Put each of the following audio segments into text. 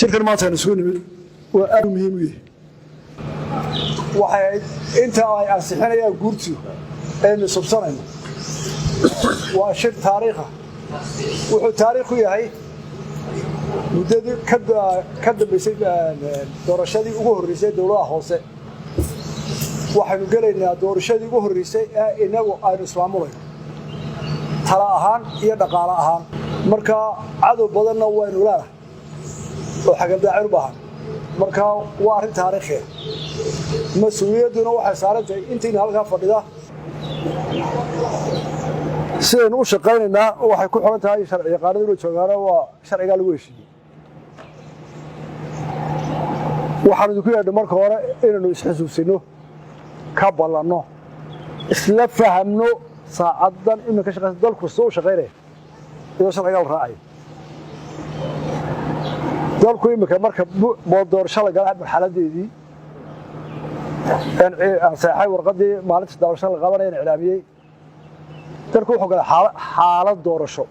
shirkan maanta aan isugu nimid waa aad muhiim u yahay waxay inta ay ansixinayaan guurtu ee subsanayno waa shir taariikh ah wuxuu taariikh u yahay muddadii ka dambeysay doorashadii ugu horeysay dawladda hoose waxaanu gelaynaa doorashadii ugu horeysay ee inagu aynu islaamulayno tala ahaan iyo dhaqaale ahaan marka cadow badanna waynu leedahay oo xagaldaacin u baahan marka waa arrin taariikhi ah mas'uuliyadduna waxay saaran tahay intiina halkaa fadhida sidaynu u shaqaynaynaa waxay ku xiran tahay sharci yaqaanada inuu joogaana waa sharcigaa lagu heshiiyey waxaanu idinku yeedhay marka hore inaynu isxasuusino ka ballanno isla fahamno saacaddan iminka shaqaysa dalku soo u shaqaynaya iyadoo sharcigaa la raacayo dalku iminka marka doorasho la gala marxaladeedii ansaxay warqadii maalinta doorasho la qabanaya iclaamiyey dalku wuxuu galay xaalad doorasho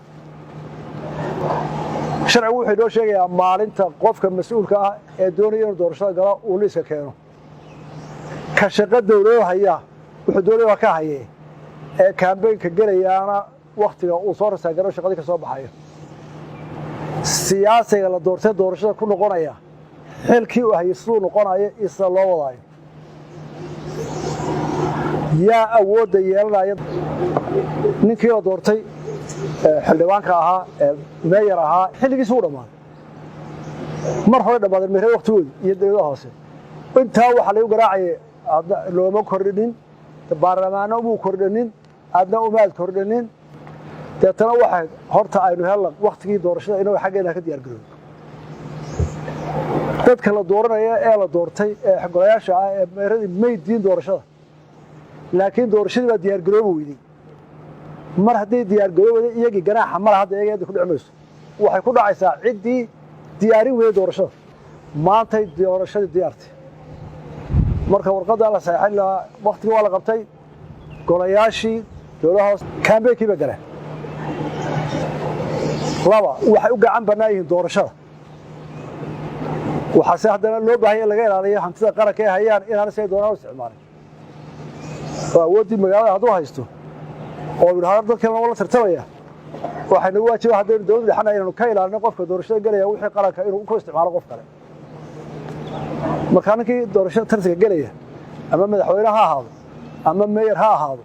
sharcigu wuxuu inoo sheegayaa maalinta qofka mas-uulka ah ee doonaya inuu doorashada galo uu liiska keeno ka shaqo dawlado haya wuxuu doonaya ka hayee ee kaambeynka gelayaana wakhtiga uu soo rasaagaro shaqadii ka soo baxayo siyaasiga la doortay doorashada ku noqonaya xilkii uu hayay siduu noqonayo isla loo wadaayo yaa awoodda yeelanaya ninkii la doortay xildhibaanka ahaa meeyar ahaa xilligiisa u dhammaaday mar hore dhammaadeen meerada waqtigooda iyo dawladaha hoose intaa waxaa lagu garaacayay looma kordhinin baarlamaano muu kordhinin adna umaad kordhinin deetana waxay horta aynu helna wakhtigii doorashada inuu xaggeena ka diyaar garoobo dadka la dooranaya ee la doortay ee golayaasha ah ee meeradii may diin doorashada laakiin doorashadii baa diyaar garoobi weyday mar hadday diyaar garoobada iyagii ganaaxa mala hadda iyaga ku dhici mayso waxay ku dhacaysaa ciddii diyaarin weyday doorashada maantay doorashadii diyaartay marka warqadda la saxeexin lahaa wakhtigii waa la qabtay golayaashii dowladaha hoose kaambeynkii ba galeen laba waxay u gacan bannaan yihiin doorashada waxaase haddana loo baahanya in laga ilaaliyo hantida qaranka ay hayaan inaana si ay doonaan u isticmaalin oo awooddii magaalada hadduu haysto oo yidhahdo dadkan la tartamaya waxay nagu waajiba haddaynu dawladda dhexana inaynu ka ilaalino qofka doorashada gelaya wixii qaranka inuu ku isticmaalo qof kale markaa ninkii doorashada tartanka gelaya ama madaxweyne ha ahaado ama meeyar ha ahaado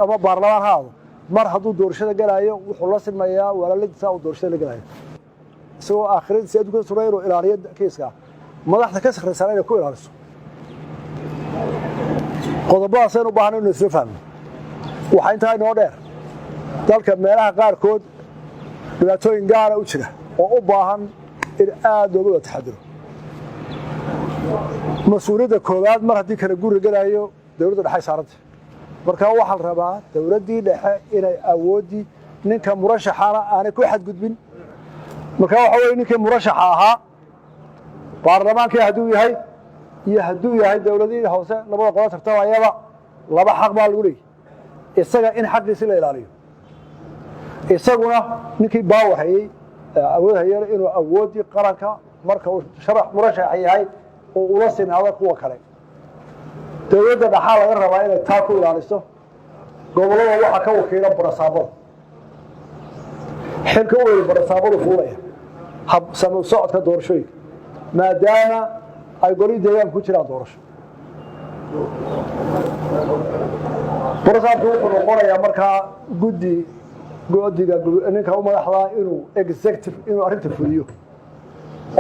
ama baarlamaan ha ahaado mar hadduu doorashada gelaayo wuxuu la silmayaa walaaladiisa uu doorashada la gelayo isagoo aakhiradiisa adduunka suray inuu ilaaliyo kiiska madaxda ka sakhraysana inay ku ilaaliso qodobadaasaynu u baahna inuu isla fahmo waxaa intaa inoo dheer dalka meelaha qaarkood dhibaatooyin gaara u jira oo u baahan in aad looga wada taxadiro mas-uuliyadda koowaad mar haddii kala guri gelaayo dawladda dhexay saaranta marka waxaa la rabaa dawladdii dhexe inay awooddii ninka murashaxana aanay ku xadgudbin marka waxa weye ninkii murashaxa ahaa baarlamaankii hadduu yahay iyo hadduu yahay dawladihii hoose labada qodob tartamayaba laba xaq baa lagu leeyahy isaga in xaqiisi la ilaaliyo isaguna ninkii baawar hayey awood hayana inuu awooddii qaranka marka uu murashax yahay oo ula sinaado kuwa kale dawladda dhaxaa laga rabaa inay taa ku ilaaliso gobollada waxaa ka wakiila barasaabada xilka u weyn barasaabadu fuulaya habsamo socodka doorashooyinka maadaama ay golihii deegaanka ku jiraan doorasho barasaabku wuxuu noqonayaa markaa guddiga ninka u madaxdaa inuu executive inuu arrinta fuliyo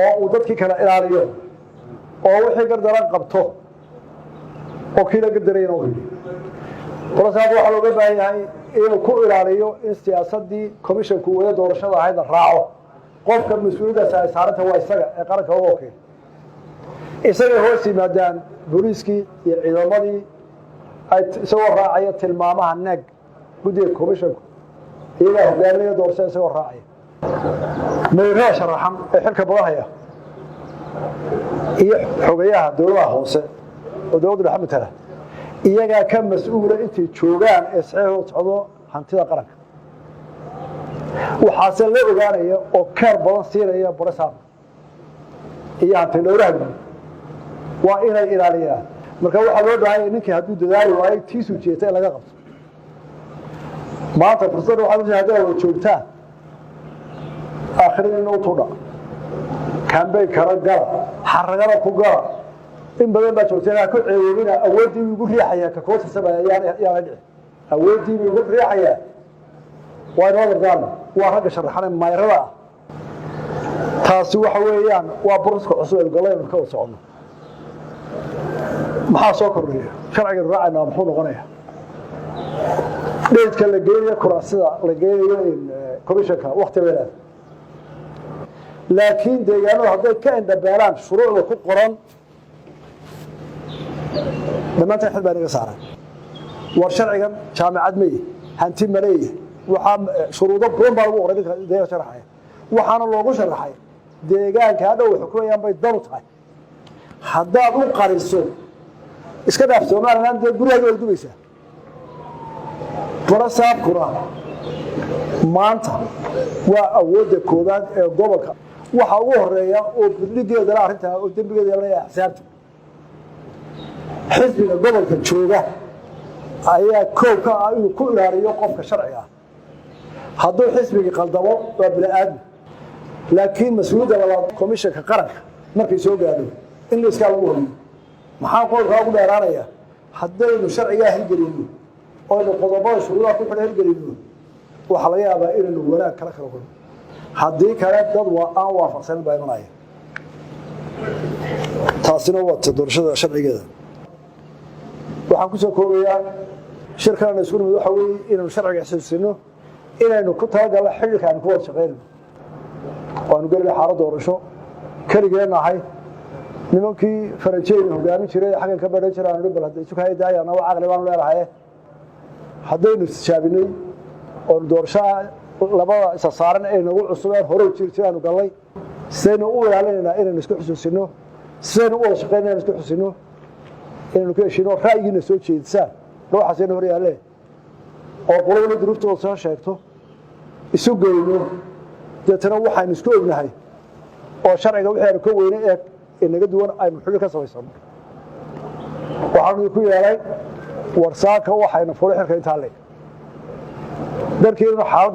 oo uu dadkii kale ilaaliyo oo wixii gardaran qabto oo kii la gardarayna u heliyo barasaabku waxaa looga baahan yahay inuu ku ilaaliyo in siyaasaddii commissionku wada doorashada ahayd la raaco qofka mas-uuliyaddaasi ay saaranta waa isaga ee qaranka uga wakiil isagay hoos yimaadaan booliiskii iyo ciidamadii isagoo raacaya tilmaamaha naag guddiga commissionku iyagaa hogaaminaya doorashada isagoo raacaya meyrada sharaxan ee xilka badahaya iyo xogayaha dawladaha hoose oo dawladda dhexe matala iyagaa ka mas-uula intay joogaan ee saxiixooda socdo hantida qaranka waxaase la ogaanaya oo keer badan siinaya barasaabka iyo hanti dhowraha waa inay ilaaliyaan marka waxa loo baahan yahay ninkii hadduu dadaali waayo tiisu jeeta in laga qabto maanta fursad waxaa hadda joogtaa آخرين إنه طلع كان بين كرجال حرجنا كجار إن بدل ما تقولنا كل عيوننا أودي يقول لي حياة كقوس السبع يعني أودي يقول لي حياة وين هذا الرجال وهذا شرحنا ما يروى تاسو حويان وبرسك عصور القليل من كوس عنا ما سكر شرع الرعي نامحون غنيه ليت كان لجيني كراسة لجيني كوميشنك وقت بلاد لكن deegaanada haday ka indhabeelaan shuruucda ku qoran dhammaanteen xil baan iga saaray war sharcigan jaamacad meey hanti mareey waxa shuruudo badan baa lagu qoray deegaanka sharaxay waxaana loogu sharaxay deegaanka hadhow xukumayaan bay dan u tahay haddaad u qariso iska dhaaf Soomaaliland gurigaaga way dubaysaa farasaab kura maanta waa awoodda koobaad ee gobolka waxa ugu horeeya oo budligeeda arinta oo dambigeeda la xisaabta xisbiga gobolka jooga ayaa koob ka ah inuu ku ilaaliyo qofka sharciga ah hadduu xisbiga qaldamo waa bilaadan laakiin mas'uuliyadda wala komishanka qaranka markay soo gaadho in la iska lagu horiyo maxaa qolka ugu dheeraanaya haddaynu sharciga hirgelino oo qodobada shuruudaha ku xidhan hirgelino waxa laga yaabaa inuu wanaag kala kala qoro haddii kale dad waa aan waafaqsan baa imanaya taasina waa doorashada sharcigeeda waxaan ku soo koobayaa shirkana isku mid waxa weeye inuu sharciga xasuusino inaynu ku talagalno xilka aan ku wada shaqeyno waanu galay xaalad doorasho kaligeena ahay nimankii farajeyn hogaamin jiray xagan ka badhan jiraan bal hadda isu kay daayana waa aqli baan leeyahay haddaynu shaabinay oo doorashada labada isa saaran ay nagu cusubeen hore jirtaan galay saynu u ilaalinayna inaan isku xusuusino saynu u wada shaqeynayna isku xusuusino inaan ku heshino ra'yigiina soo jeedisaan waxaasina hore yaale oo qolada duruuftooda soo sheegto isu geeyno dadana waxaan isku ognahay oo sharciga wixii ka weynay ee inaga duwan aynu xilli ka sameysano waxaan ku yeelay warsaaka waxayna furay xilka inta leey darkeena xaalad